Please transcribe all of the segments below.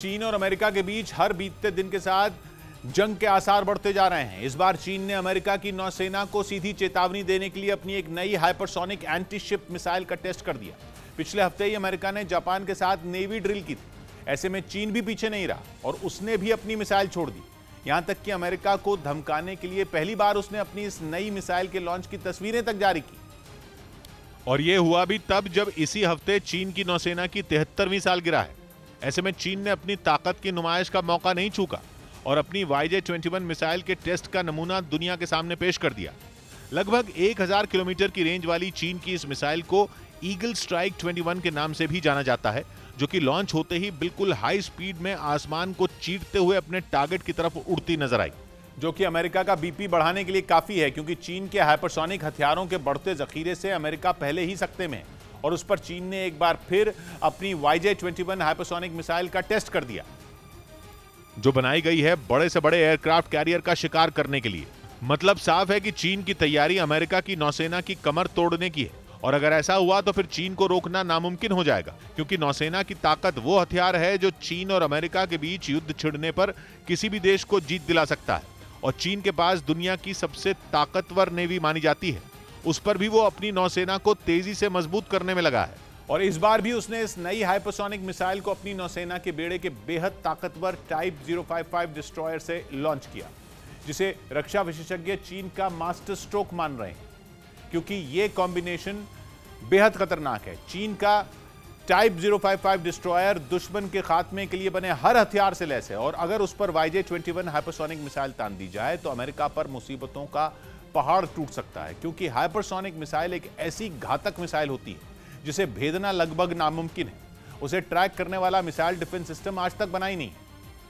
चीन और अमेरिका के बीच हर बीतते दिन के साथ जंग के आसार बढ़ते जा रहे हैं। इस बार चीन ने अमेरिका की नौसेना को सीधी चेतावनी देने के लिए अपनी एक नई हाइपरसोनिक एंटी शिप मिसाइल का टेस्ट कर दिया। पिछले हफ्ते ही अमेरिका ने जापान के साथ नेवी ड्रिल की थी। ऐसे में चीन भी पीछे नहीं रहा और उसने भी अपनी मिसाइल छोड़ दी। यहां तक कि अमेरिका को धमकाने के लिए पहली बार उसने अपनी इस नई मिसाइल के लॉन्च की तस्वीरें तक जारी की। और यह हुआ भी तब जब इसी हफ्ते चीन की नौसेना की 73वीं सालगिरह है। ऐसे में चीन ने अपनी ताकत की नुमाइश का मौका नहीं चूका और अपनी YJ-21 मिसाइल के टेस्ट का नमूना दुनिया के सामने पेश कर दिया। लगभग 1000 किलोमीटर की रेंज वाली चीन की इस मिसाइल को ईगल स्ट्राइक 21 के नाम से भी जाना जाता है, जो कि लॉन्च होते ही बिल्कुल हाई स्पीड में आसमान को चीरते हुए अपने टारगेट की तरफ उड़ती नजर आई, जो कि अमेरिका का बीपी बढ़ाने के लिए काफी है, क्योंकि चीन के हाइपरसोनिक हथियारों के बढ़ते जखीरे से अमेरिका पहले ही सकते में है और उस पर चीन ने एक बार फिर अपनी YJ-21 हाइपरसोनिक मिसाइल का टेस्ट कर दिया, जो बनाई गई है बड़े से बड़े एयरक्राफ्ट कैरियर का शिकार करने के लिए। मतलब साफ है कि चीन की तैयारी अमेरिका की नौसेना की कमर तोड़ने की है और अगर ऐसा हुआ तो फिर चीन को रोकना नामुमकिन हो जाएगा, क्योंकि नौसेना की ताकत वो हथियार है जो चीन और अमेरिका के बीच युद्ध छिड़ने पर किसी भी देश को जीत दिला सकता है। और चीन के पास दुनिया की सबसे ताकतवर नेवी मानी जाती है, उस पर भी वो अपनी नौसेना को तेजी से मजबूत करने में लगा है। और इस बार भी उसने इस नई हाइपरसोनिक मिसाइल को अपनी नौसेना के बेड़े के बेहद ताकतवर टाइप 055 डिस्ट्रॉयर से लॉन्च किया, जिसे रक्षा विशेषज्ञ चीन का मास्टर स्ट्रोक मान रहे हैं, क्योंकि ये कॉम्बिनेशन बेहद खतरनाक है। चीन का टाइप 055 डिस्ट्रॉयर दुश्मन के खात्मे के लिए बने हर हथियार से लैस है और अगर उस पर YJ-21 हाइपरसोनिक मिसाइल तान दी जाए तो अमेरिका पर मुसीबतों का पहाड़ टूट सकता है, क्योंकि हाइपरसोनिक मिसाइल एक ऐसी घातक मिसाइल होती है जिसे भेदना लगभग नामुमकिन है। उसे ट्रैक करने वाला मिसाइल डिफेंस सिस्टम आज तक बना ही नहीं।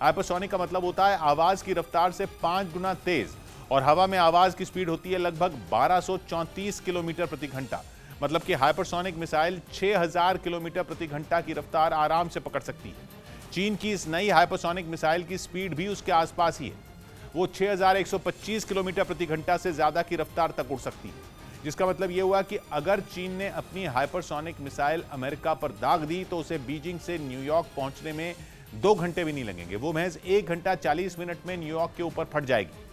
हाइपरसोनिक का मतलब होता है आवाज की रफ्तार से 5 गुना तेज, और हवा में आवाज की स्पीड होती है लगभग 1234 किलोमीटर प्रति घंटा। मतलब कि हाइपरसोनिक मिसाइल 6000 किलोमीटर प्रति घंटा की रफ्तार आराम से पकड़ सकती है। चीन की इस नई हाइपरसोनिक मिसाइल की स्पीड भी उसके आसपास ही है। वो 6125 किलोमीटर प्रति घंटा से ज्यादा की रफ्तार तक उड़ सकती है, जिसका मतलब यह हुआ कि अगर चीन ने अपनी हाइपरसोनिक मिसाइल अमेरिका पर दाग दी तो उसे बीजिंग से न्यूयॉर्क पहुंचने में 2 घंटे भी नहीं लगेंगे। वो महज 1 घंटा 40 मिनट में न्यूयॉर्क के ऊपर फट जाएगी।